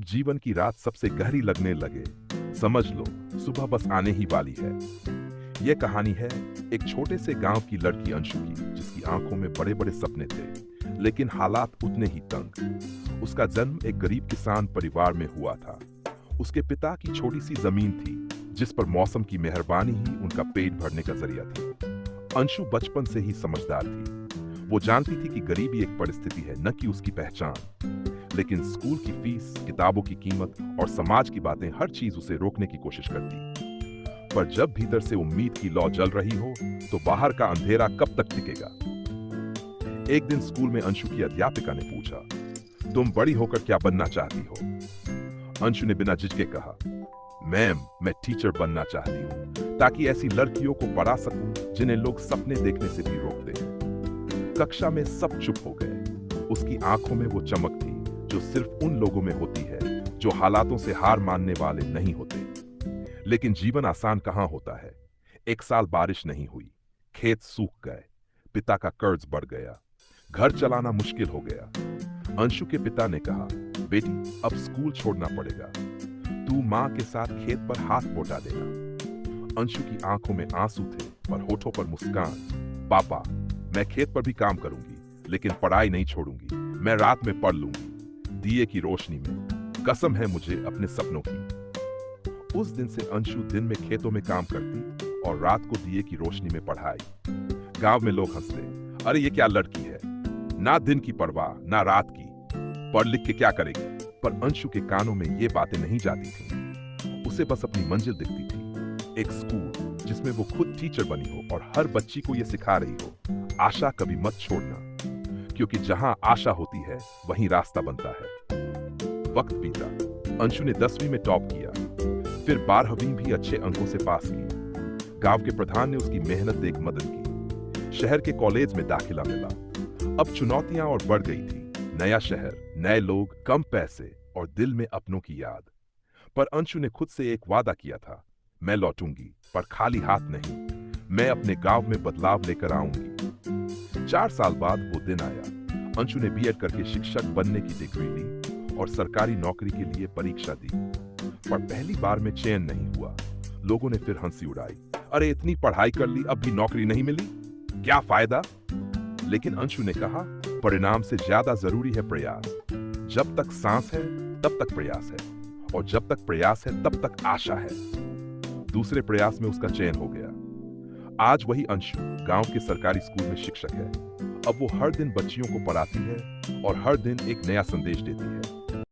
जीवन की रात सबसे गहरी लगने लगे, समझ लो सुबह बस आने ही वाली है। यह कहानी है एक छोटे से गांव की लड़की अंशु की, जिसकी आंखों में बड़े बड़े सपने थे, लेकिन हालात उतने ही तंग। उसका जन्म एक गरीब किसान परिवार में हुआ था। उसके पिता की छोटी सी जमीन थी, जिस पर मौसम की मेहरबानी ही उनका पेट भरने का जरिया थी। अंशु बचपन से ही समझदार थी। वो जानती थी कि गरीबी एक परिस्थिति है, न कि उसकी पहचान। लेकिन स्कूल की फीस, किताबों की कीमत और समाज की बातें हर चीज उसे रोकने की कोशिश करती। पर जब भीतर से उम्मीद की लौ जल रही हो, तो बाहर का अंधेरा कब तक टिकेगा? एक दिन स्कूल में अंशु की अध्यापिका ने पूछा, तुम बड़ी होकर क्या बनना चाहती हो? अंशु ने बिना झिझके कहा, मैम, मैं टीचर बनना चाहती हूँ, ताकि ऐसी लड़कियों को पढ़ा सकूं जिन्हें लोग सपने देखने से भी रोकते हैं। कक्षा में सब चुप हो गए। उसकी आंखों में वो चमक थी जो सिर्फ उन लोगों में होती है जो हालातों से हार मानने वाले नहीं होते। लेकिन जीवन आसान कहां होता है। एक साल बारिश नहीं हुई, खेत सूख गए, पिता का कर्ज बढ़ गया, घर चलाना मुश्किल हो गया। अंशु के पिता ने कहा, बेटी, अब स्कूल छोड़ना पड़ेगा, तू मां के साथ खेत पर हाथ बटा देना। अंशु की आंखों में आंसू थे, पर होठों पर मुस्कान। पापा, मैं खेत पर भी काम करूंगी, लेकिन पढ़ाई नहीं छोड़ूंगी। मैं रात में पढ़ लूंगी, दिए की रोशनी में। कसम है मुझे अपने सपनों की। उस दिन से अंशु दिन में खेतों में काम करती और रात को दिए की रोशनी में पढ़ाई। गांव में लोग हंसते, अरे ये क्या लड़की है, ना दिन की परवाह ना रात की, पढ़ लिख के क्या करेगी? पर अंशु के कानों में ये बातें नहीं जाती थीं। उसे बस अपनी मंजिल दिखती थी, एक स्कूल जिसमें वो खुद टीचर बनी हो और हर बच्ची को ये सिखा रही हो, आशा कभी मत छोड़ना, क्योंकि जहां आशा होती है वहीं रास्ता बनता है। वक्त बीता। अंशु ने 10वीं में टॉप किया, फिर 12वीं भी अच्छे अंकों से पास की। गांव के प्रधान ने उसकी मेहनत देख मदद की। शहर के कॉलेज में दाखिला मिला। अब चुनौतियां और बढ़ गई थी। नया शहर, नए लोग, कम पैसे और दिल में अपनों की याद। पर अंशु ने खुद से एक वादा किया था, मैं लौटूंगी, पर खाली हाथ नहीं। मैं अपने गांव में बदलाव लेकर आऊंगी। 4 साल बाद वो दिन आया। अंशु ने बीएड करके शिक्षक बनने की डिग्री ली और सरकारी नौकरी के लिए परीक्षा दी। पर पहली बार में चयन नहीं हुआ। लोगों ने फिर हंसी उड़ाई, अरे इतनी पढ़ाई कर ली, अब भी नौकरी नहीं मिली, क्या फायदा? लेकिन अंशु ने कहा, परिणाम से ज्यादा जरूरी है प्रयास। जब तक सांस है तब तक प्रयास है, और जब तक प्रयास है तब तक आशा है। दूसरे प्रयास में उसका चयन हो गया। आज वही अंशु गांव के सरकारी स्कूल में शिक्षक है। अब वो हर दिन बच्चियों को पढ़ाती है और हर दिन एक नया संदेश देती है।